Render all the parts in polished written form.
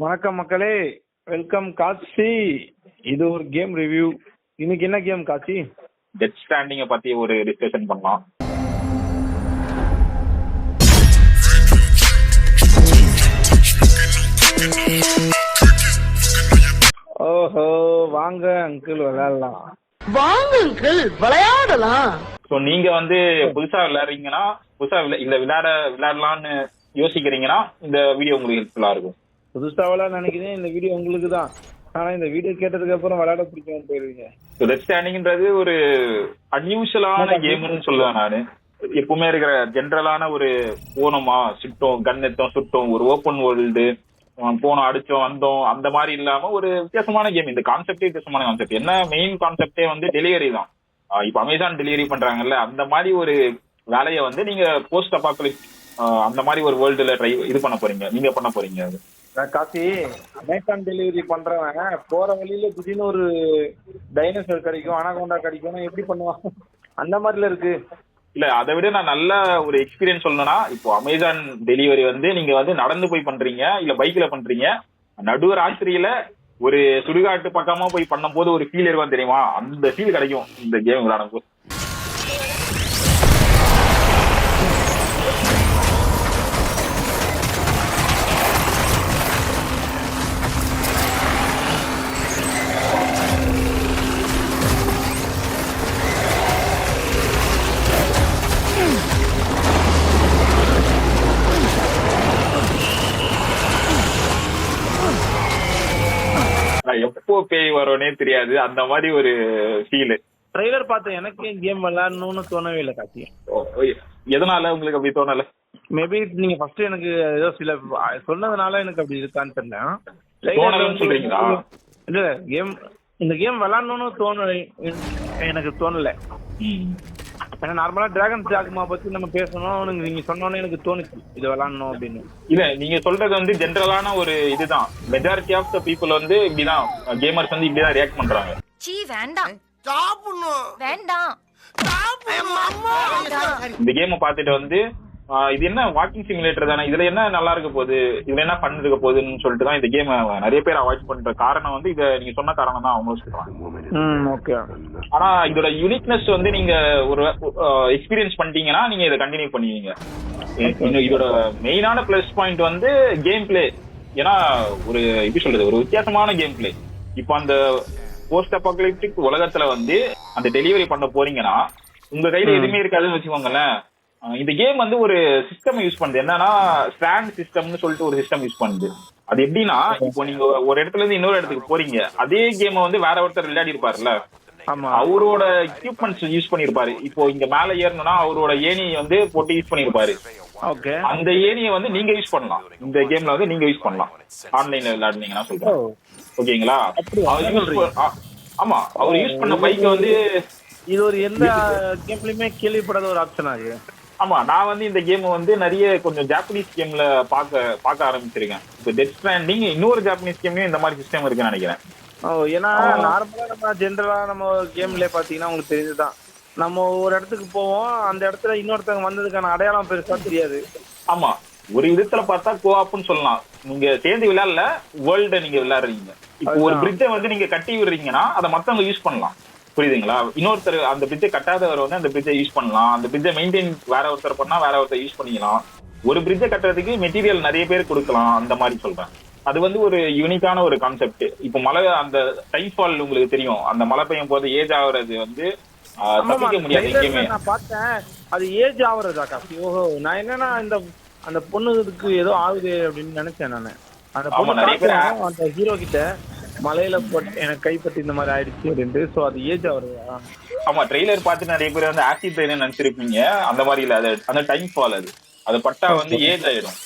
வணக்கம் மக்களே, வெல்கம் காட்சி. இது ஒரு கேம் ரிவ்யூ. இன்னைக்கு என்ன கேம் காட்சி? டெத் ஸ்டாண்டிங்க பத்தி ஒரு டிஸ்கஷன் பண்ணலாம். ஓஹோ, வாங்க அங்கிள் விளையாடலாம். வாங்க அங்கிள் விளையாடலாம். ஸோ நீங்க புதுசா விளையாடுறீங்கன்னா, புதுசா விளையாடலாம்னு யோசிக்கிறீங்கன்னா இந்த வீடியோ உங்களுக்கு ஹெல்ப்ஃபுல்லா இருக்கும். புதுசா விளையாட நினைக்கிறேன், இந்த வீடியோ உங்களுக்கு தான். ஆனா இந்த வீடியோ கேட்டதுக்கு அப்புறம் விளையாட பிடிக்காம போயிருவீங்க. டெத் ஸ்டாண்டிங்ன்றது ஒரு அன்யூஷுவலான கேம்னு சொல்லுவேன் நானு. எப்பவுமே இருக்கிற ஜென்ரலான ஒரு போனோமா சுட்டோம், கன் எடுத்தோம் சுட்டோம், ஒரு ஓப்பன் வேர்ல்டு போனோம் அடிச்சோம் வந்தோம், அந்த மாதிரி இல்லாம ஒரு வித்தியாசமான கேம். இந்த கான்செப்டே வித்தியாசமான கான்செப்ட். என்ன மெயின் கான்செப்டே டெலிவரி தான். இப்ப அமேசான் டெலிவரி பண்றாங்கல்ல, அந்த மாதிரி ஒரு வேலையை நீங்க போஸ்ட் அபாக்கலிப்ஸ் அந்த மாதிரி ஒரு வேர்ல்டுல இது பண்ண போறீங்க, நீங்க பண்ண போறீங்க. அது காசி, அமேசான் டெலிவரி பண்றவன் போற வழியில திடீர்னு ஒரு டைனோசர் கிடைக்கும், அனாகோண்டா கிடைக்கும், எப்படி பண்ணுவான்? அந்த மாதிரில இருக்கு. இல்ல, அதை விட நான் நல்ல ஒரு எக்ஸ்பீரியன்ஸ் சொல்லணும்னா, இப்போ அமேசான் டெலிவரி நீங்க நடந்து போய் பண்றீங்க, இல்ல பைக்ல பண்றீங்க, நடுவர் ஆசிரியில ஒரு சுடுகாட்டு பக்கமா போய் பண்ணும் போது ஒரு ஃபீல் இருக்கும் தெரியுமா? அந்த ஃபீல் கிடைக்கும் இந்த கேம் விளையாடும் போது. எப்போ பேய் வரும்னே தெரியாது, அந்த மாதிரி ஒரு ஃபீல். ட்ரெய்லர் பார்த்து எனக்கு கேம் விளையாடணும்னு தோணவே இல்லை காசி. எதனால உங்களுக்கு அப்படி தோணல? மேபி நீங்க ஃபர்ஸ்ட் எனக்கு ஏதோ சில சொன்னதுனால எனக்கு அப்படி இருக்கான்னு தெரியல. சொல்றீங்களா? இல்ல, இந்த கேம் விளையாடணும்னு எனக்கு தோணல. ஏன்னா நார்மலா டிராகன் ஜாக்மா பத்தி நம்ம பேசணும், நீங்க சொன்னோன்னே எனக்கு தோணுச்சு இது விளையாடணும் அப்படின்னு. இல்ல, நீங்க சொல்றது ஜென்ரலான ஒரு இதுதான். மெஜாரிட்டி ஆஃப் த பீப்புள் இப்படிதான், கேமர்ஸ் இப்படிதான் ரியாக்ட் பண்றாங்க. வேண்டாம் வேண்டாம். இந்த கேம் பார்த்துட்டு இது என்ன வாக்கிங் சிமுலேட்டர் தானே, இதுல என்ன நல்லா இருக்க போகுது, இதுல என்ன ஃபன் இருக்க போகுதுன்னு சொல்லிட்டு தான் இந்த கேம் நிறைய பேர் அவாய்ட் பண்ற காரணம் இத நீங்க சொன்ன காரணம் தான் அவங்க சொல்றாங்க. ஆனா இதோட யூனிக்னஸ் நீங்க ஒரு எக்ஸ்பீரியன்ஸ் பண்ணிட்டீங்கன்னா நீங்க இதை கண்டினியூ பண்ணுவீங்க. இதோட மெயினான பிளஸ் பாயிண்ட் கேம் பிளே. ஏன்னா ஒரு எப்படி சொல்றது, ஒரு வித்தியாசமான கேம் பிளே. இப்போ அந்த போஸ்ட் அபாகலிப்டிக் உலகத்துல அந்த டெலிவரி பண்ண போறீங்கன்னா உங்க கையில எதுவுமே இருக்காதுன்னு வச்சுக்கோங்களேன். இந்த கேம் ஒரு சிஸ்டம் யூஸ் பண்ணுது. என்னன்னா ஸ்டாண்ட் சிஸ்டம்னு சொல்லிட்டு ஒரு சிஸ்டம் யூஸ் பண்ணுது. அது எப்படின்னா, இப்போ நீங்க ஒரு இடத்துல இருந்து இன்னொரு இடத்துக்கு போறீங்க, அதே கேம் வேற ஒருத்தர் விளையாடி இருப்பாருல்ல, அவரோட எக்யூப்மெண்ட்ஸ் யூஸ் பண்ணிருப்பாரு. இப்போ இங்க மேல ஏறணும்னா அவரோட ஏணியை போட்டு யூஸ் பண்ணிருப்பாரு. அந்த ஏணியை நீங்க யூஸ் பண்ணலாம். இந்த கேம்ல நீங்க யூஸ் பண்ணலாம் ஆன்லைன்ல விளையாடுனீங்கன்னா சொல்றேன். ஓகேங்களா? ஆமா, அவர் யூஸ் பண்ண பைக் இது ஒரு எந்த கேம்லயுமே கேள்விப்படாத ஒரு ஆப்ஷன் ஆகுது. ஆமா, நான் இந்த கேம் நிறைய கொஞ்சம் ஜாப்பனீஸ் கேம்ல பார்க்க ஆரம்பிச்சிருக்கேன். இப்போ டெத் ஸ்ட்ராண்டிங் இன்னொரு ஜாப்பனீஸ் கேம்லயும் இந்த மாதிரி சிஸ்டம் இருக்குன்னு நினைக்கிறேன். ஏன்னா நார்மலா நம்ம ஜென்ரலா நம்ம கேம்ல பாத்தீங்கன்னா உங்களுக்கு தெரிஞ்சுதான், நம்ம ஒரு இடத்துக்கு போவோம், அந்த இடத்துல இன்னொருத்தவங்க வந்ததுக்கான அடையாளம் பெருசா தெரியாது. ஆமா, ஒரு விதத்துல பார்த்தா கோஆப்னு சொல்லலாம். நீங்க சேர்ந்து விளையாடல, வேர்ல்ட நீங்க விளையாடுறீங்க. இப்போ ஒரு பிரிட்ஜை நீங்க கட்டி விடுறீங்கன்னா அதை மத்தவங்க யூஸ் பண்ணலாம். புரியுதுங்களா? இன்னொருத்தர் அந்த பிரிட்ஜை கட்டாதவர் அந்த பிரிட்ஜை யூஸ் பண்ணலாம். அந்த பிரிட்ஜை மெயின்டைன் வேற ஒருத்தர் பண்ணா வேற ஒருத்தர் யூஸ் பண்ணிக்கலாம். ஒரு பிரிட்ஜை கட்டுறதுக்கு மெட்டீரியல் நிறைய பேர் கொடுக்கலாம். அந்த மாதிரி சொல்றேன். அது ஒரு யூனிக்கான ஒரு கான்செப்ட். இப்போ மழை, அந்த டைஃபால் உங்களுக்கு தெரியும், அந்த மழை பெய்யும் போது ஏஜ் ஆகுறது தப்பிக்க முடியாது எங்கேயுமே. நான் பார்த்தேன், அது ஏஜ் ஆகுறதா காசி? ஓஹோ, நான் என்னன்னா அந்த பொண்ணுக்கு ஏதோ ஆகுது அப்படின்னு நினைச்சேன் நானு. அந்த பொண்ணு நிறைய பேர் அந்த ஹீரோ கிட்ட மலையில போட்டு எனக்கு கைப்பற்றி இந்த மாதிரி ஆயிடுச்சு அப்படின்ட்டு. சோ அது ஏஜ் ஆகுறதா? ஆமா, ட்ரெய்லர் பார்த்து நிறைய பேர் ஆசிட் ட்ரெயின் நினைச்சிருப்பீங்க. அந்த மாதிரி இல்ல, அது அந்த டைம் ஃபால். அது பட்டா ஏஜ் ஆயிடும்.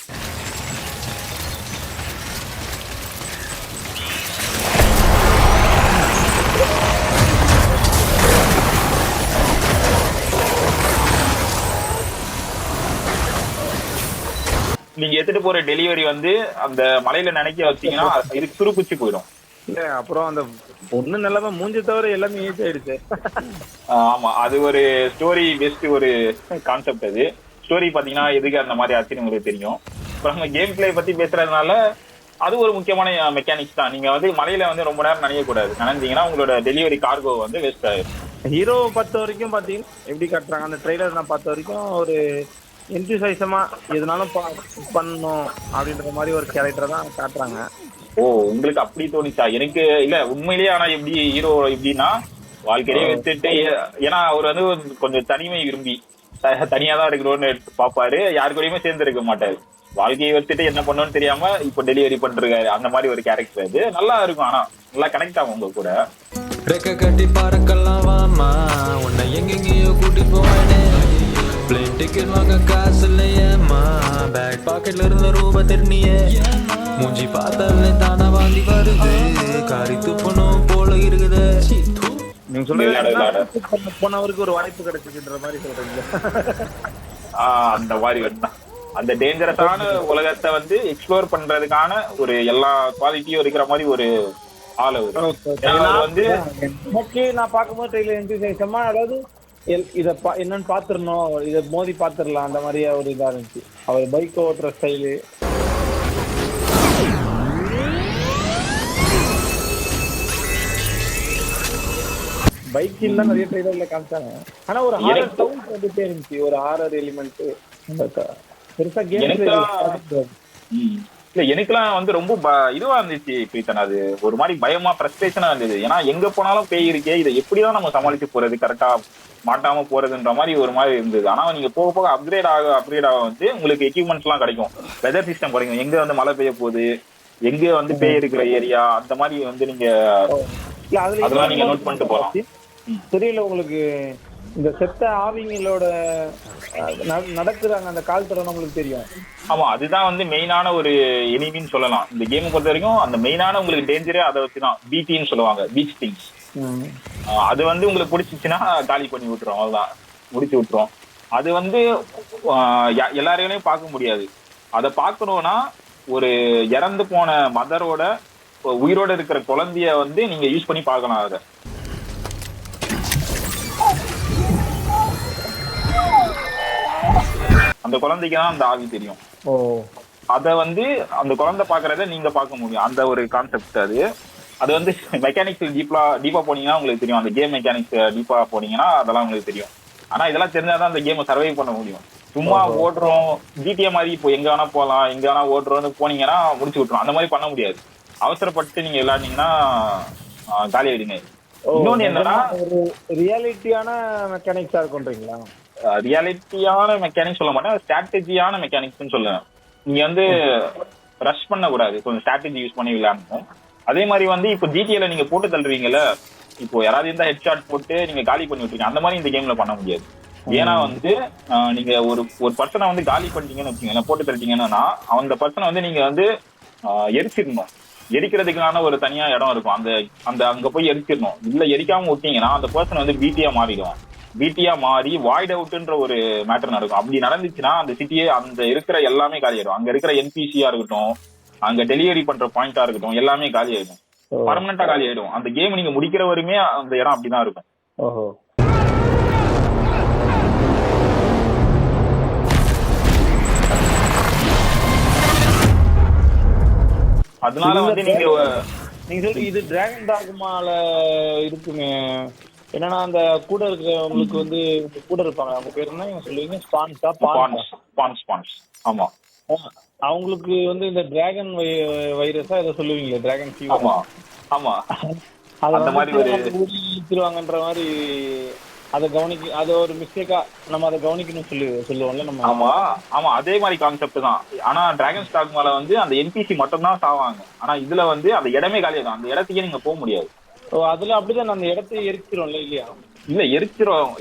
நீங்க எடுத்துட்டு போற டெலிவரி அந்த மலையில நினைக்க வச்சீங்கன்னா இதுக்கு சுருக்குச்சி போயிடும். அப்புறம் அந்த பொண்ணு நிலைமை மூஞ்சி தவிர எல்லாமே ஏஜ் ஆயிடுச்சு. ஆமா, அது ஒரு ஸ்டோரி பெஸ்ட் ஒரு கான்செப்ட். அது ஸ்டோரி பாத்தீங்கன்னா எதுக்கு அந்த மாதிரி ஆச்சுன்னு உங்களுக்கு தெரியும். அப்புறம் கேம் பிளே பத்தி பேசுறதுனால அது ஒரு முக்கியமான மெக்கானிக்ஸ் தான். நீங்க வந்து மலையில வந்து ரொம்ப நேரம் நனையக்கூடாது. நனைஞ்சீங்கன்னா உங்களோட டெலிவரி கார்கோ வந்து வேஸ்ட் ஆயிடும். ஹீரோ பார்த்த வரைக்கும் பாத்தீங்கன்னா எப்படி காட்டுறாங்க அந்த ட்ரெய்லர் நான் பார்த்த வரைக்கும் ஒரு என்தூசியாசமா எதுனாலும் பண்ணணும் அப்படின்ற மாதிரி ஒரு கேரக்டர் தான் காட்டுறாங்க. ஓ, உங்களுக்கு அப்படி தோணுச்சா? எனக்கு இல்ல உண்மையிலேயே. ஆனா எப்படி ஹீரோ எப்படின்னா வாழ்க்கையே வச்சுட்டு, ஏன்னா அவர் வந்து கொஞ்சம் தனிமை விரும்பி தனியா தான் இருக்கணும்னு பாப்பாரு. யாரு கூடயுமே சேர்ந்து இருக்க மாட்டாரு. வாழ்க்கையை வச்சுட்டு என்ன பண்ணணும்னு தெரியாம இப்ப டெலிவரி பண்றாரு. அந்த மாதிரி ஒரு கேரக்டர் அது நல்லா இருக்கும். ஆனா நல்லா கனெக்ட் ஆகும் உங்க கூட. ரெக்க கட்டி பறக்கலாம் வாமா, உன்னை எங்கெங்கயோ கூட்டி போவேனே. பிளேன் டிக்கெட் வாங்க காசு இல்லையேம்மா, பேக் பாக்கெட்ல இருந்த ரூபா தெரினியே. மூஞ்சி பார்த்தாலே தானா வாந்தி வருது, காரி துப்பணும் போல இருக்குது. நீங்க சொல்றது போனவருக்கு ஒரு வாய்ப்பு கிடைச்சின்ற மாதிரி சொல்றீங்க. அந்த மாதிரி வேணும். அந்த டேஞ்சரஸான உலகத்தை வந்து எக்ஸ்ப்ளோர் பண்றதுக்கான ஒரு எல்லா குவாலிட்டியும் இருக்கிற மாதிரி ஒரு ஆள் வந்து நான் பார்க்கும்போது ட்ரெயிலர் என்தூசியாசமா, அதாவது இத என்னன்னு பாத்துறணும், இத மோதி பாத்துடலாம் அந்த மாதிரியா ஒரு இதா இருந்துச்சு. அவர் பைக் ஓட்டுற ஸ்டைலு. பைக்கில் தான் நிறைய ட்ரெய்லர்ல காமிச்சாங்க. ஆனா ஒரு ஹாரர் சவுண்ட் வந்துட்டே இருந்துச்சு, ஒரு ஹாரர் எலிமெண்ட் பெருசா கேம் இல்ல. எனக்குலாம் வந்து ரொம்ப இதுவா இருந்துச்சு பிரீத்தன். அது ஒரு மாதிரி பயமா ஃப்ரஸ்ட்ரேஷனா இருந்தது. ஏன்னா எங்க போனாலும் பேய் இருக்கே, இதை எப்படிதான் நம்ம சமாளிச்சு போறது, கரெக்டா மாட்டாம போறதுன்ற மாதிரி ஒரு மாதிரி இருந்தது. ஆனா நீங்க போக போக அப்கிரேட் ஆக வந்து உங்களுக்கு எக்யூப்மெண்ட்ஸ் எல்லாம் கிடைக்கும், வெதர் சிஸ்டம் கிடைக்கும், எங்க வந்து மழை பெய்ய போகுது, எங்க வந்து பேய் இருக்கிற ஏரியா, அந்த மாதிரி வந்து நீங்க அதெல்லாம் நீங்க நோட் பண்ணிட்டு போலாம். தெரியல உங்களுக்கு இந்த செத்த ஆவிங்களோட நடக்குறாங்க அந்த கால் தடம் உங்களுக்கு தெரியும். ஆமா, அதுதான் வந்து மெயினான ஒரு எனிமின்னு சொல்லலாம் இந்த கேம் பொறுத்த வரைக்கும். அந்த மெயினான உங்களுக்கு டேஞ்சரே அதை வச்சுதான், பிடின்னு சொல்லுவாங்க, பீச் திங்ஸ். அது வந்து உங்களுக்கு பிடிச்சிச்சுன்னா காலி பண்ணி விட்டுரும், அவ்வளவுதான், முடிச்சு விட்டுரும். அது வந்து எல்லாரையும் பார்க்க முடியாது. அதை பார்க்கணும்னா ஒரு இறந்து போன மதரோட உயிரோட இருக்கிற குழந்தைய வந்து நீங்க யூஸ் பண்ணி பார்க்கலாம். அதை அந்த குழந்தைக்கு தான் அந்த ஆவி தெரியும். அத வந்து அந்த குழந்தை பாக்குறத நீங்க பார்க்க முடியும். அந்த ஒரு கான்செப்ட் அது. அது வந்து மெக்கானிக்ஸ் டீப்பா போனீங்கன்னா உங்களுக்கு தெரியும். அந்த கேம் மெக்கானிக்ஸ் டீப்பா போனீங்கன்னா அதெல்லாம் உங்களுக்கு தெரியும். ஆனா இதெல்லாம் தெரிஞ்சாதான் அந்த கேமை சர்வை பண்ண முடியும். சும்மா ஓடுறோம் ஜிடிஏ மாதிரி இப்போ எங்க வேணா போகலாம், எங்க வேணா ஓடுறோம்னு போனீங்கன்னா முடிச்சு விட்டுரும். அந்த மாதிரி பண்ண முடியாது. அவசரப்பட்டு நீங்க விளையாடுனீங்கன்னா காலி ஆயிடுங்க. இன்னொன்னு என்னன்னா ரியாலிட்டியான மெக்கானிக்ஸா இருக்கும்ன்றீங்களா? ரியாலிட்டியான மெக்கானிக்ஸ் சொல்ல மாட்டேன், ஸ்ட்ராட்டஜியான மெக்கானிக்ஸ்ன்னு சொல்லுவேன். நீங்க வந்து ரஷ் பண்ண கூடாது, கொஞ்சம் ஸ்ட்ராட்டஜி யூஸ் பண்ணி விளையாடணும். அதே மாதிரி வந்து இப்போ ஜிடிஏல நீங்க போட்டு தள்ளுவீங்கல்ல, இப்போ யாராவது இருந்தா ஹெட் ஷாட் போட்டு நீங்க காலி பண்ணி விட்டுருக்கீங்க, அந்த மாதிரி இந்த கேம்ல பண்ண முடியாது. ஏன்னா வந்து நீங்க ஒரு பர்சனை வந்து காலி பண்ணிட்டீங்கன்னு வச்சுக்கோங்க, போட்டு தள்ளிட்டீங்கன்னா அந்த பர்சனை வந்து நீங்க வந்து எரிச்சிடணும். எரிக்கிறதுக்கான ஒரு தனியா இடம் இருக்கும், அந்த அங்க போய் எரிச்சிடணும். இல்ல எரிக்காம விட்டீங்கன்னா அந்த பர்சன் வந்து பிடியா மாறிடும். பிடியா மாறி வாய்ட் அவுட்ன்ற ஒரு மேட்டர் நடக்கும். அப்படி நடந்துச்சுன்னா அந்த சிட்டியே, அந்த இருக்கிற எல்லாமே காலி ஆயிடும். அங்க இருக்கிற என்பிசியா இருக்கட்டும், அங்க டெலிவரி பண்ற பாயிண்டா இருக்கட்டும், எல்லாமே காலி ஆயிடும், பர்மனண்டா காலி ஆயிடும். அந்த கேம் நீங்க முடிக்கிற வரையுமே அந்த இடம் அப்படிதான் இருக்கும். அதனால வந்து நீங்க சொல்றீங்க இது டிராகன் டாக்மால இருக்குமே, என்னன்னா அந்த கூட இருக்கிறவங்களுக்கு வந்து கூட இருப்பாங்க, அவங்க பேர் என்ன சொல்லுவீங்க? ஸ்பான்ஸ். ஆமா, அவங்களுக்கு வந்து இந்த டிராகன் வைரஸா இதை சொல்லுவீங்களே, டிராகன் ஃபீவர். ஆமா, அந்த மாதிரி ஊத்திடுவாங்கன்ற மாதிரி அதை அது ஒரு மிஸ்டேக்கா நம்ம அதை கவனிக்கணும் சொல்லுவோம்ல நம்ம. ஆமா, அதே மாதிரி கான்செப்ட் தான். ஆனா டிராகன் ஸ்டாக் மேல வந்து அந்த என்பிசி மட்டும் தான் சாவாங்க. ஆனா இதுல வந்து அந்த இடமே காலியாகும், அந்த இடத்துக்கே நீங்க போக முடியாது. அதுல அப்படிதான் அந்த இடத்தை எரிச்சிரும்ல இல்லையா? இல்ல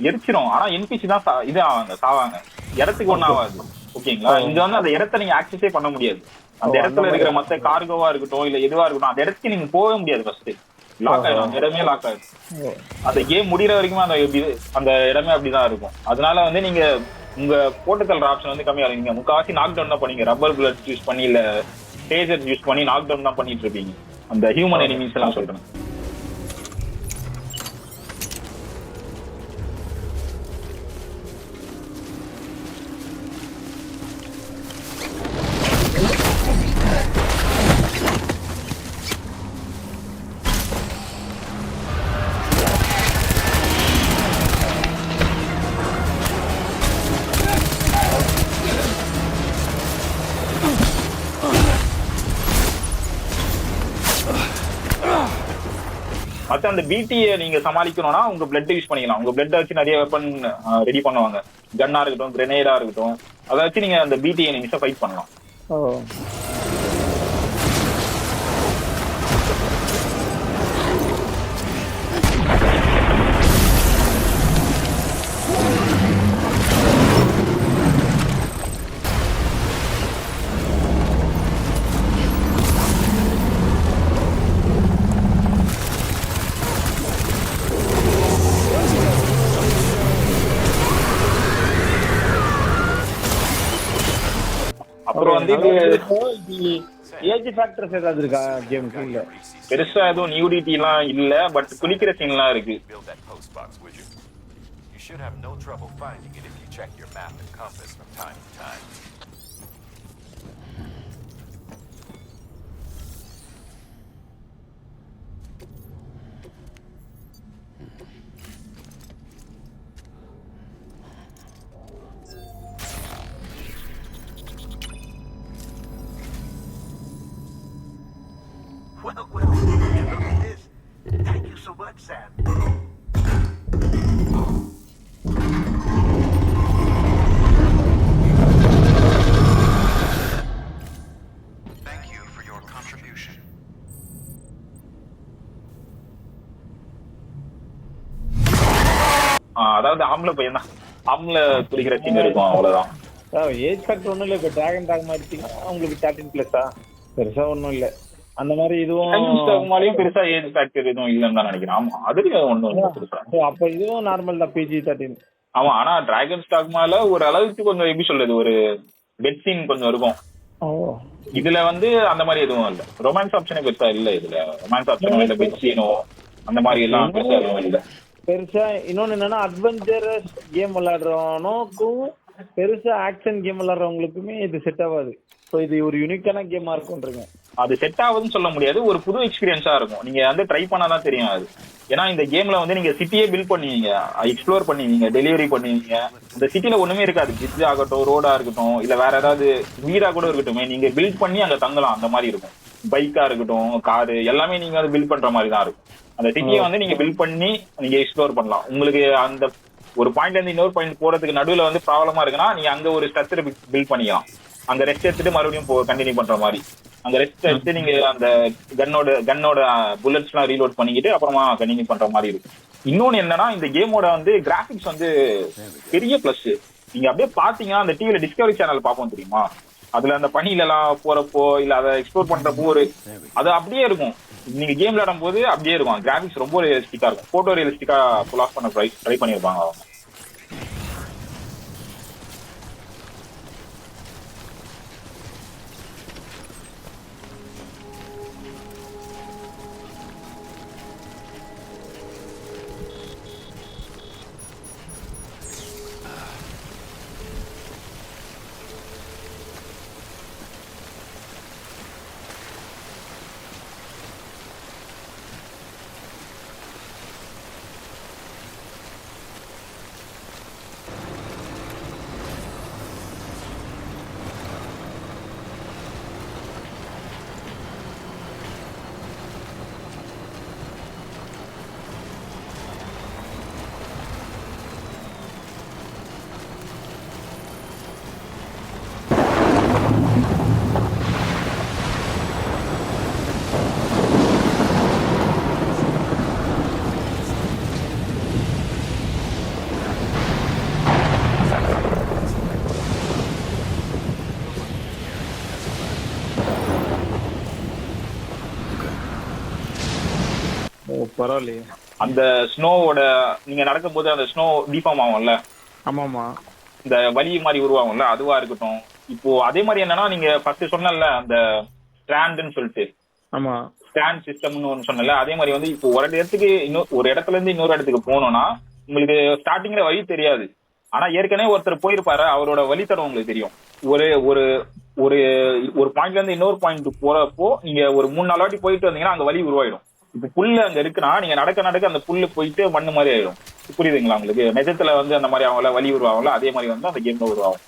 எரிச்சிரும். ஆனா என்பிசி தான் இது ஆவாங்க, சாவாங்க. இடத்துக்கு ஒன்னும் ஆகாது. ஓகேங்களா? இங்க வந்து அந்த இடத்த நீங்க ஆக்சஸே பண்ண முடியாது. அந்த இடத்துல இருக்கிற மத்த கார்கோவா இருக்கட்டும் இல்ல எதுவா இருக்கட்டும், அந்த இடத்துக்கு நீங்க போக முடியாது. ஃபர்ஸ்ட் லாக் ஆயிடும், அந்த இடமே லாக் ஆயிடும். அந்த கேம் முடிகிற வரைக்கும் அந்த இடமே அப்படிதான் இருக்கும். அதனால வந்து நீங்க உங்க போட்டு தள்ளுற ஆப்ஷன் வந்து கம்மியா இருக்கும். நீங்க முக்காவாசி நாக் டவுன் தான் பண்ணீங்க, ரப்பர் புல்லட் யூஸ் பண்ணி இல்ல டேசர் யூஸ் பண்ணி நாக் டவுன் தான் பண்ணிட்டு இருப்பீங்க அந்த ஹியூமன் எனிமீஸ் எல்லாம் சொல்றேன். மத்த அந்த பிடியை நீங்க சமாளிக்கணும்னா உங்க பிளட் யூஸ் பண்ணிக்கலாம். உங்க பிளட் வச்சு நிறைய வெப்பன் ரெடி பண்ணுவாங்க. கன்னா இருக்கட்டும், கிரெனேடா இருக்கட்டும், அதை வச்சு நீங்க அந்த பிடி எனிமிஸை ஃபைட் பண்ணலாம். அப்புறம் வந்து ஏஜ் ஃபேக்டர்ஸ் ஏதாவது இருக்கா கேமுக்கு? இல்ல பெருசா எதுவும் நியூடிட்டி எல்லாம் இல்ல, பட் குளிக்கிற சீன் எல்லாம் இருக்கு. Well, look at this. Thank you so much, Sam. Thank you for your contribution. அதாவது ஆம்பளை பையன் தான், ஆம்பளை குளிக்கிற சீன் இருக்கும், அவ்வளவுதான். ஏஜ் ஃபேக்டர் ஒன்றும் இல்லை. இப்போ டிராகன் டாக் மாதிரி உங்களுக்கு 13+ஆ? பெருசா ஒன்றும் இல்லை அந்த மாதிரி. இதுவும் பெருசா ஏஜ் ஃபேக்டர் எதுவும் இல்லன்னு தான் நினைக்கிறேன். ஆமா, அதுலயும் ஒண்ணும் பெருசா. அப்ப இதுவும் நார்மல் தான், PG-13. ஆமா, ஆனா டிராகன் ஸ்டாக்மால ஒரு அளவுக்கு கொஞ்சம் எப்படி சொல்றது, ஒரு பெட் சீன் கொஞ்சம் இருக்கும். இதுல வந்து அந்த மாதிரி எதுவும் இல்ல. ரொமான்ஸ் ஆப்ஷனே பெருசா இல்ல இதுல. ரொமான்ஸ் ஆப்ஷனும் இல்ல, பெட் சீனோ அந்த மாதிரி எல்லாம் பெருசா எதுவும் இல்ல. பெருசா இன்னொன்னு என்னன்னா, அட்வென்ச்சரஸ் கேம் விளையாடுறவனுக்கும் பெருசா ஆக்ஷன் கேம் விளையாடுறவங்களுக்குமே இது செட் ஆகாது. ஸோ இது ஒரு யூனிக்கான கேமா இருக்கும்ன்றீங்க. அது செட் ஆகுதுன்னு சொல்ல முடியாது, ஒரு புது எக்ஸ்பீரியன்ஸா இருக்கும். நீங்க வந்து ட்ரை பண்ணாதான் தெரியும் அது. ஏன்னா இந்த கேம்ல வந்து நீங்க சிட்டியே பில்ட் பண்ணுவீங்க, எக்ஸ்ப்ளோர் பண்ணுவீங்க, டெலிவரி பண்ணுவீங்க. இந்த சிட்டில ஒண்ணுமே இருக்காது. பிரிட்ஜ் ஆகட்டும், ரோடா இருக்கட்டும், இல்ல வேற ஏதாவது வீடா கூட இருக்கட்டும், நீங்க பில்ட் பண்ணி அங்க தங்கலாம். அந்த மாதிரி இருக்கும். பைக்கா இருக்கட்டும், காரு, எல்லாமே நீங்க வந்து பில்ட் பண்ற மாதிரி தான் இருக்கும். அந்த சிட்டியை வந்து நீங்க பில்ட் பண்ணி நீங்க எக்ஸ்ப்ளோர் பண்ணலாம். உங்களுக்கு அந்த ஒரு பாயிண்ட்ல இருந்து இன்னொரு பாயிண்ட் போறதுக்கு நடுவுல வந்து ப்ராப்ளமா இருக்குன்னா நீங்க அங்க ஒரு ஸ்ட்ரக்சர் பில்ட் பண்ணிக்கலாம். அங்க ரெஸ்ட் எடுத்துட்டு மறுபடியும் கண்டினியூ பண்ற மாதிரி. அங்க ரெஸ்ட் எடுத்து நீங்க அந்த கன்னோட புல்லட்ஸ் எல்லாம் ரீலோட் பண்ணிக்கிட்டு அப்புறமா கண்டினியூ பண்ற மாதிரி இருக்கும். இன்னொன்னு என்னன்னா, இந்த கேமோட வந்து கிராபிக்ஸ் வந்து பெரிய பிளஸ். நீங்க அப்படியே பாத்தீங்கன்னா அந்த டிவில டிஸ்கவரி சேனல் பார்ப்போம் தெரியுமா, அதுல அந்த பனியில எல்லாம் போறப்போ இல்ல அதை எக்ஸ்ப்ளோர் பண்றப்போ அது அப்படியே இருக்கும். நீங்க கேம் விளையாடும் போது அப்படியே இருக்கும். கிராபிக்ஸ் ரொம்ப ரியலிஸ்டிக்கா இருக்கும். போட்டோ ரியலிஸ்டிக்கா புல் ஆஃப் பண்ண ட்ரை பண்ணிருப்பாங்க அவங்க. பரவாயில்லையே. அந்த ஸ்னோவோட நீங்க நடக்கும் போது அந்த ஸ்னோ டிஃபார்ம் ஆகும்ல, ஆமாமா, இந்த வலி மாதிரி உருவாகும்ல, அதுவா இருக்கட்டும். இப்போ அதே மாதிரி என்னன்னா, நீங்க ஃபர்ஸ்ட் சொன்னல அந்த ஸ்டாண்ட்னு சொல்லிட்டு, ஆமா ஸ்டாண்ட் சிஸ்டம்னு ஒன்று சொன்னல, அதே மாதிரி வந்து இப்போ ஒரு இடத்துல இருந்து இன்னொரு இடத்துக்கு போகணும்னா உங்களுக்கு ஸ்டார்டிங்ல வழி தெரியாது. ஆனா ஏற்கனவே ஒருத்தர் போயிருப்பாரு, அவரோட வழித்தடம் உங்களுக்கு தெரியும். ஒரு ஒரு ஒரு ஒரு பாயிண்ட்ல இருந்து இன்னொரு பாயிண்ட் போறப்போ நீங்க ஒரு 3-4 வாட்டி போயிட்டு வந்தீங்கன்னா அங்க வழி உருவாயிடும். இப்ப புல்லு அங்க இருக்குன்னா நீங்க நடக்க அந்த புல்லு போயிட்டு மண்ணு மாதிரி ஆயிடும். புரியுதுங்களா உங்களுக்கு? நிஜத்துல வந்து அந்த மாதிரி அவங்கள வழி உருவாகல, அதே மாதிரி வந்து அந்த கேம்ல உருவாகும்.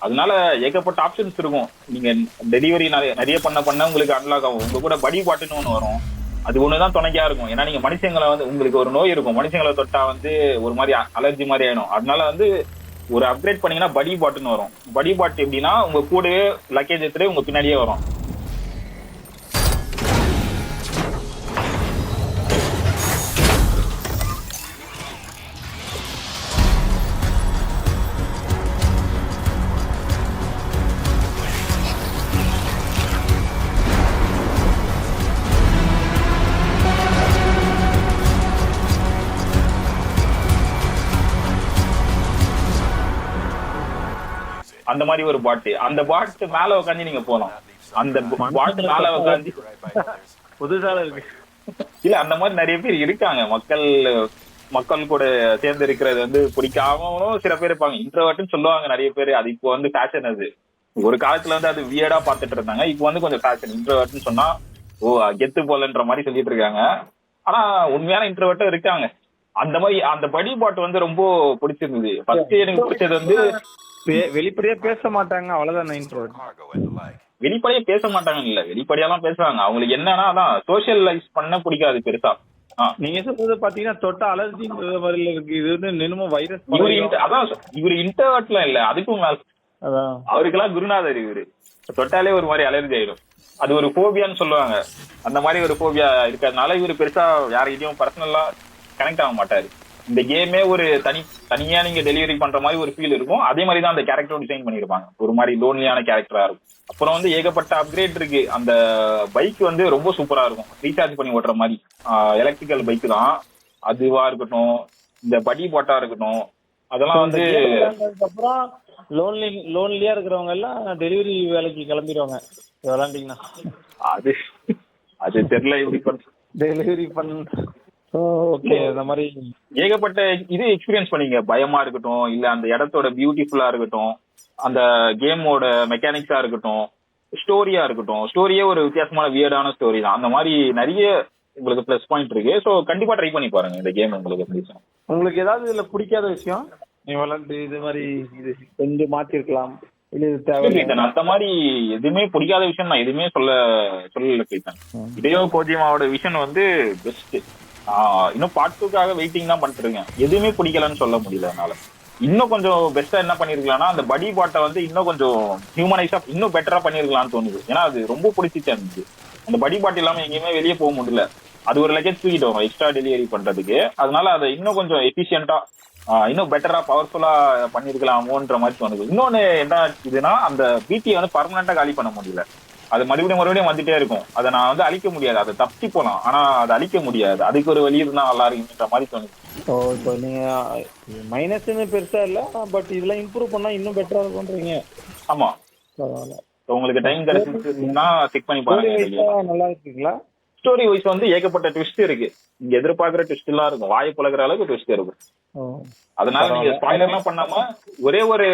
அதனால ஏகப்பட்ட ஆப்ஷன்ஸ் இருக்கும். நீங்க டெலிவரி நிறைய பண்ண உங்களுக்கு அன்லாக் ஆகும். உங்க கூட படி பாட்டுன்னு ஒண்ணு வரும். அது ஒண்ணுதான் துணைக்கா இருக்கும். ஏன்னா நீங்க மனுஷங்களை வந்து உங்களுக்கு ஒரு நோய் இருக்கும், மனுஷங்களை தொட்டா வந்து ஒரு மாதிரி அலர்ஜி மாதிரி ஆயிடும். அதனால வந்து ஒரு அப்கிரேட் பண்ணீங்கன்னா படி பாட்டுன்னு வரும். படி பாட் எப்படின்னா உங்க கூடவே லக்கேஜ் எடுத்துட்டு உங்க பின்னாடியே வரும். அந்த மாதிரி ஒரு பாட்டு, அந்த பாட்டு மேல உட்காந்து நீங்க போலாம். அந்த பாட்டு மேல உட்காந்து புதுசா இருக்கு. இல்ல அந்த மாதிரி நிறைய பேர் இருக்காங்க. மக்கள் கூட சேர்ந்து இருக்கிறது வந்து பிடிக்காமலும் சில பேர் இருப்பாங்க. இன்ட்ரோவர்ட்னு சொல்லுவாங்க நிறைய பேர். அது இப்போ வந்து ஃபேஷன். அது ஒரு காலத்துல வந்து அது வியர்டா பாத்துட்டு இருந்தாங்க. இப்போ வந்து கொஞ்சம் ஃபேஷன். இன்ட்ரோவர்ட்னு சொன்னா ஓ கெத்து போலன்ற மாதிரி சொல்லிட்டு இருக்காங்க. ஆனா உண்மையான இன்ட்ரோவர்ட்டும் இருக்காங்க. அந்த மாதிரி அந்த படி பாட்டு வந்து ரொம்ப பிடிச்சிருந்தது. ஃபர்ஸ்ட் எனக்கு பிடிச்சது வந்து வெளிப்படையா பேச மாட்டாங்க, அவ்வளவுதான் இன்ட்ரோவர்ட். வெளிப்படையா பேச மாட்டாங்க. இல்ல வெளிப்படையெல்லாம் பேசுவாங்க. அவங்களுக்கு என்னன்னா அதான் சோசியலைஸ் பண்ண பிடிக்காது பெருசா. நீங்க சொல்றது பாத்தீங்கன்னா தொட்ட அலர்ஜி மாதிரில இருக்கு. இது வந்து நினைமோ வைரஸ். அதான் இவரு இன்ட்ரோவர்ட்லாம் இல்ல, அதுக்கும் மேல அவருக்கெல்லாம் குருநாதர். இவரு தொட்டாலே ஒரு மாதிரி அலர்ஜி ஆயிடும். அது ஒரு போபியான்னு சொல்லுவாங்க. அந்த மாதிரி ஒரு போபியா இருக்கிறதுனால இவரு பெருசா யார்கிட்டயும் பர்சனலா கனெக்ட் ஆக மாட்டாரு. இந்த கேமே ஒரு தனியா நீங்க டெலிவரி பண்ற மாதிரி ஒரு ஃபீல் இருக்கும். அதே மாதிரி தான் அந்த கேரக்டரும் டிசைன் பண்ணிருப்பாங்க. ஒரு மாதிரி லோன்லியான கேரக்டரா இருக்கும். அப்புறம் வந்து ஏகப்பட்ட அப்கிரேட் இருக்கு. அந்த பைக் வந்து ரொம்ப சூப்பரா இருக்கும், ரீசார்ஜ் பண்ணி ஓட்டுற மாதிரி. எலக்ட்ரிக்கல் பைக் தான். அதுவா இருக்கட்டும், இந்த படி பாட்டா இருக்கட்டும், அதெல்லாம் வந்து அப்புறம் லோன்லியா இருக்கிறவங்க எல்லாம் டெலிவரி வேலைக்கு கிளம்பிடுவாங்க விளாண்டிங்கன்னா. அது தெரியல இப்படி டெலிவரி பண்ண. ஓகே, அந்த மாதிரி ஏகப்பட்ட இது எக்ஸ்பீரியன்ஸ் பண்ணீங்க. பயமா இருக்கட்டும், இல்ல அந்த இடத்தோட பியூட்டிஃபுல்லா இருக்கட்டும், அந்த கேமோட மெக்கானிக்ஸா இருக்கட்டும், ஸ்டோரியா இருக்கட்டும். ஸ்டோரியே ஒரு வித்தியாசமான வியர்டான ஸ்டோரி தான். அந்த மாதிரி நிறைய உங்களுக்கு பிளஸ் பாயிண்ட் இருக்கு. சோ கண்டிப்பா ட்ரை பண்ணி பாருங்க இந்த கேம். உங்களுக்கு ஏதாவது இதுல பிடிக்காத விஷயம் நீ விளாண்டு இது மாதிரி இது கொஞ்சம் மாத்திருக்கலாம் அந்த மாதிரி எதுவுமே பிடிக்காத விஷயம் நான் எதுவுமே சொல்லல பிரீத்தன். இதையோ கோஜிமாவோட விஷன் வந்து பெஸ்ட். இன்னும் பார்ட் 2க்காக வெயிட்டிங் தான் பண்ணிட்டு இருக்கேன். எதுவுமே பிடிக்கலன்னு சொல்ல முடியல என்னால. இன்னும் கொஞ்சம் பெஸ்டா என்ன பண்ணிருக்கலாம்னா அந்த படி பாட்டை வந்து இன்னும் கொஞ்சம் ஹியூமனைஸா இன்னும் பெட்டரா பண்ணிருக்கலாம்னு தோணுது. ஏன்னா அது ரொம்ப பிடிச்சிட்டு இருந்துச்சு. அந்த படி பாட்டு இல்லாம எங்கேயுமே வெளியே போக முடியல. அது ஒரு லக்கேஜ் தூக்கிட்டு வரும் எக்ஸ்ட்ரா டெலிவரி பண்றதுக்கு. அதனால அதை இன்னும் கொஞ்சம் எஃபிஷியன்டா இன்னும் பெட்டரா பவர்ஃபுல்லா பண்ணிருக்கலாமோன்ற மாதிரி தோணுது. இன்னொன்னு என்ன இதுனா அந்த பிடியை வந்து பர்மனண்டா காலி பண்ண முடியல. அது மறுபடியும் வந்துட்டே இருக்கும். அதை நான் வந்து அழிக்க முடியாது. அதை தப்பி போலாம், ஆனா அதை அழிக்க முடியாது. அதுக்கு ஒரு வழி இருந்தா நல்லா இருக்குன்ற மாதிரி தோணுது. இப்போ நீங்க மைனஸ்ன்னு பெருசா இல்ல, பட் இதெல்லாம் இம்ப்ரூவ் பண்ணா இன்னும் பெட்டரா இருக்கும்ன்றீங்க. ஆமா, உங்களுக்கு டைம் கிடைச்சிருச்சுன்னா செக் பண்ணி பாருங்க. நல்லா இருக்குங்களா? ஸ்டோரி வைஸ் வந்து ஏகப்பட்ட ட்விஸ்ட் இருக்கு. நீங்க எதிர்பார்க்கிற ட்விஸ்ட் எல்லாம் இருக்கும். வாயை புலகிற அளவுக்கு ட்விஸ்ட் இருக்கும். அதனால நீங்க ஸ்பாயிலர் எல்லாம் பண்ணாம ஒரே ஒரு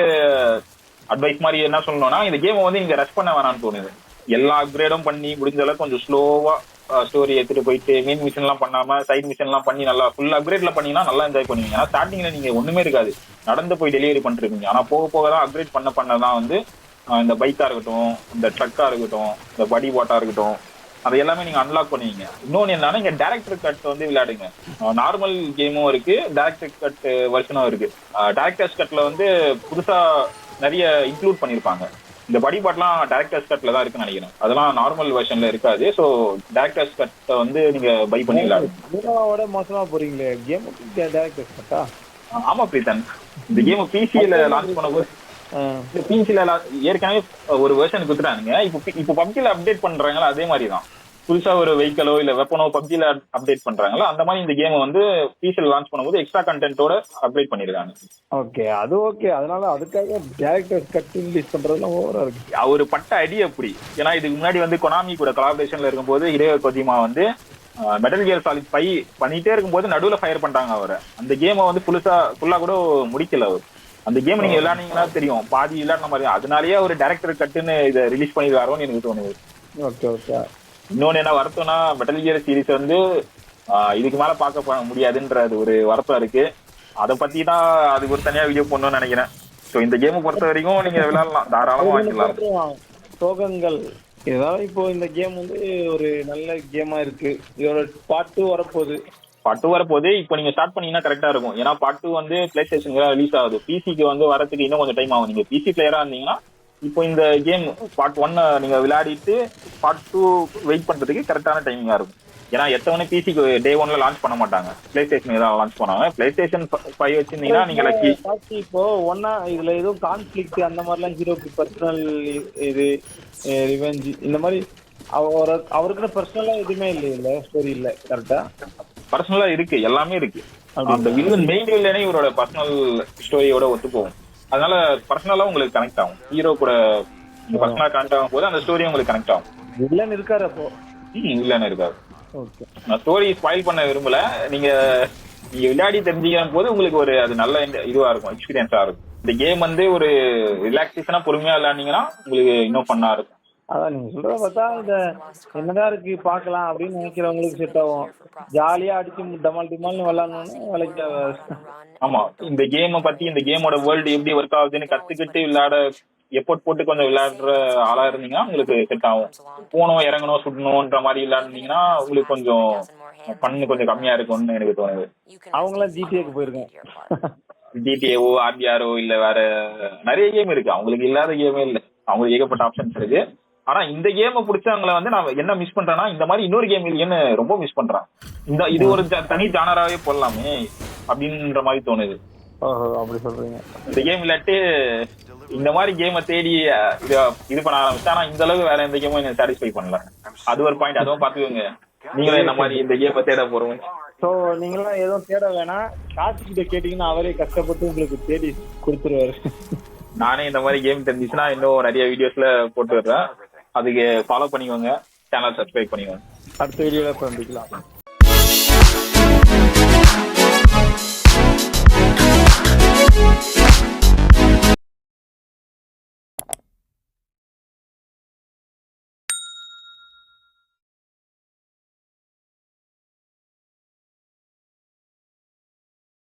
அட்வைஸ் மாதிரி என்ன சொல்லணும்னா, இந்த கேம் வந்து நீங்க ரஷ் பண்ண வேணாம்னு தோணுது. எல்லா அப்கிரேடும் பண்ணி முடிஞ்ச அளவுக்கு கொஞ்சம் ஸ்லோவா ஸ்டோரி எடுத்துட்டு போயிட்டு மெயின் மிஷன் எல்லாம் பண்ணாம சைட் மிஷன் எல்லாம் பண்ணி நல்லா ஃபுல் அப்கிரேட்ல பண்ணீங்கன்னா நல்லா என்ஜாய் பண்ணுவீங்க. ஏன்னா ஸ்டார்டிங்ல நீங்க ஒண்ணுமே இருக்காது, நடந்து போய் டெலிவரி பண்ணிருக்கீங்க. ஆனா போக போக தான் அப்கிரேட் பண்ணதான் வந்து இந்த பைக்கா இருக்கட்டும், இந்த ட்ரக்கா இருக்கட்டும், இந்த படி பாட்டா இருக்கட்டும், அது எல்லாமே நீங்க அன்லாக் பண்ணுவீங்க. இன்னொன்னு என்னன்னா, இங்க டைரக்டர் கட் வந்து விளையாடுங்க. நார்மல் கேமும் இருக்கு, டைரக்டர் கட் வெர்ஷனும் இருக்கு. டைரக்டர்ஸ் கட்ல வந்து புதுசா நிறைய இன்க்ளூட் பண்ணிருப்பாங்க. இந்த படி பாட்லாம் டைரக்டர்ஸ் கட்ல தான் இருக்குன்னு நினைக்கிறேன். அதெல்லாம் நார்மல் வெர்ஷன்ல இருக்காது. சோ டைரக்டர்ஸ் கட் வந்து நீங்க பை பண்ணி விளையாடுங்க. மோசமா போறீங்களே கேம் டைரக்டர்ஸ் கட்டா? ஆமா பிரீத்தன், இந்த கேம் பிசில லான்ச் பண்ணும்போது பிசில ஏற்கனவே ஒரு வெர்ஷன் கொடுத்துட்டானுங்க. இப்போ பப்ஜில அப்டேட் பண்றாங்களா அதே மாதிரி தான். புதுசா ஒரு வெஹிக்கலோ இல்ல வெப்பனோ பப்ஜில அப்டேட் பண்றாங்களா அந்த மாதிரி இந்த கேம் வந்து பிசில லான்ச் பண்ணும்போது எக்ஸ்ட்ரா கண்டென்ட்டோட அப்டேட் பண்ணிருக்காங்க. ஓகே, அது ஓகே. அதனால அதுக்காக டைரக்டர்ஸ் கட் ரிலீஸ் பண்றதுலாம் ஓவரா இருக்கு. அவரு பட்ட அடி அப்படி. ஏன்னா இதுக்கு முன்னாடி வந்து கொனாமி கூட கொலாபரேஷன்ல இருக்கும்போது ஹிடேயோ கோஜிமா வந்து மெட்டல் கியர் சாலிட் 5 பண்ணிட்டே இருக்கும்போது நடுவுல ஃபயர் பண்றாங்க அவரை. அந்த கேமை வந்து ஃபுல்லா கூட முடிக்கல அவர். அந்த கேம் நீங்க விளையாடுனீங்கன்னா தெரியும், பாதி விளையாடுன மாதிரி. அதனாலயே ஒரு டைரக்டர் கட்டுன்னு இதை ரிலீஸ் பண்ணிருக்காரோன்னு எனக்கு தோணுது. Okay okay. இன்னொன்னு என்ன வருத்தம்னா, மெட்டல் கியர் சீரிஸ் வந்து இதுக்கு மேல பார்க்க முடியாதுன்றது ஒரு வருத்தம் இருக்கு. அதை பத்தி தான் அதுக்கு ஒரு தனியா வீடியோ பண்ணணும்னு நினைக்கிறேன். ஸோ இந்த கேமை பொறுத்த வரைக்கும் நீங்க விளையாடலாம், தாராளமா வாங்கிக்கலாம். சோகங்கள் இதனால இப்போ இந்த கேம் வந்து ஒரு நல்ல கேமா இருக்கு. இதோட பார்ட் 2 வரப்போகுது. பார்ட் 2 வரப்போகுது. இப்போ நீங்க ஸ்டார்ட் பண்ணீங்கன்னா கரெக்டா இருக்கும். ஏன்னா பார்ட் 2 வந்து பிளே ஸ்டேஷனுக்கு ரிலீஸ் ஆகுது. பிசிக்கு வந்து வரதுக்கு இன்னும் கொஞ்சம் டைம் ஆகும். நீங்க பிசி பிளேயரா இருந்தீங்கன்னா இப்போ இந்த கேம் பார்ட் 1 நீங்க விளையாடிட்டு பார்ட் 2 வெயிட் பண்றதுக்கு கரெக்டான டைமிங்கா இருக்கும். ஏன்னா எத்தவொன்னே பிசிக்கு டே 1ல லான்ச் பண்ண மாட்டாங்க. பிளே ஸ்டேஷன் தான் லான்ச் பண்ணுவாங்க. பிளே ஸ்டேஷன் 5 வச்சிருந்தீங்கன்னா நீங்க லக்கி. இப்போ ஒன்னா இதுல எதுவும் கான்ஃபிளிக்ட் அந்த மாதிரிலாம் ஹீரோக்கு பர்சனல் இது ரிவெஞ்ச் இந்த மாதிரி அவருக்கு பர்சனலா எதுவுமே இல்ல ஸ்டோரி இல்ல. கரெக்டா பர்சனலா இருக்கு, எல்லாமே இருக்கு. அந்த வில்லன் மெயின் வில்லனே இவரோட பர்சனல் ஸ்டோரியோட ஒத்து போகும். அதனால பர்சனலா உங்களுக்கு கனெக்ட் ஆகும். ஹீரோ கூட பர்சனலா கனெக்ட் ஆகும் போது அந்த ஸ்டோரி உங்களுக்கு கனெக்ட் ஆகும். வில்லன் இருக்காரு அப்போ? வில்லன் இருக்காரு. ஓகே, நான் ஸ்டோரி ஸ்பாயில் பண்ண விரும்பல. நீங்க விளையாடி தெரிஞ்சுக்கிற போது உங்களுக்கு ஒரு அது நல்ல இதுவா இருக்கும், எக்ஸ்பீரியன்ஸா இருக்கும். இந்த கேம் வந்து ஒரு ரிலாக்ஸேஷனா பொறுமையா விளையாண்டீங்கன்னா உங்களுக்கு இன்னும் ஃபன்னா இருக்கும். அதான் நீங்க சொல்றத பார்த்தா இந்த என்னதான் இருக்கு பாக்கலாம் அப்படின்னு நினைக்கிறவங்களுக்கு செட் ஆகும். ஜாலியா அடிச்சு டமால் டிமால்னு விளையாடணும்னு விளைக்க. ஆமா, இந்த கேமை பத்தி இந்த கேமோட வேர்ல்டு எப்படி ஒர்க் ஆகுதுன்னு கத்துக்கிட்டு விளையாட எஃபோர்ட் போட்டு கொஞ்சம் விளையாடுற ஆளா இருந்தீங்கன்னா உங்களுக்கு செட் ஆகும். போனோம் இறங்கணும் சுடணும்ன்ற மாதிரி விளையாடுனீங்கன்னா உங்களுக்கு கொஞ்சம் பண்ணு கொஞ்சம் கம்மியா இருக்கும்னு எனக்கு தோணுது. அவங்களாம் ஜிடிஏக்கு போயிருக்கேன். ஜிடிஏஓ ஆர்டிஆரோ இல்ல வேற நிறைய கேம் இருக்கு. அவங்களுக்கு இல்லாத கேமே இல்லை. அவங்களுக்கு ஏகப்பட்ட ஆப்ஷன்ஸ் இருக்கு. ஆனா இந்த கேமை பிடிச்சவங்களை வந்து நான் என்ன மிஸ் பண்றேன்னா இந்த மாதிரி இன்னொரு கேம் இல்லைன்னு ரொம்ப மிஸ் பண்றேன். இது ஒரு தனி ஜானராவே போடலாமே அப்படின்ற மாதிரி தோணுது. அப்படி சொல்றீங்க. இந்த கேம் இல்லாட்டி இந்த மாதிரி கேமை தேடி இது பண்ண ஆரம்பிச்சா ஆனா இந்த அளவுக்கு வேற எந்த கேமும் என்ன சாட்டிஸ்ஃபை பண்ணல. அது ஒரு பாயிண்ட். அதுவும் பாத்துக்கோங்க, நீங்களும் இந்த மாதிரி இந்த கேமை தேட போறோம். ஸோ நீங்களாம் எதுவும் தேட வேணாம். காசு கிட்ட கேட்டீங்கன்னா அவரே கஷ்டப்பட்டு உங்களுக்கு தேடி கொடுத்துருவாரு. நானே இந்த மாதிரி கேம் தெரிஞ்சிச்சுன்னா இன்னும் நிறைய வீடியோஸ்ல போட்டு விடுறேன். அதுக்கு ஃபாலோ பண்ணிக்கோங்க, சேனல் சப்ஸ்கிரைப் பண்ணிக்கோங்க. அடுத்த வீடியோல சந்திக்கலாம்.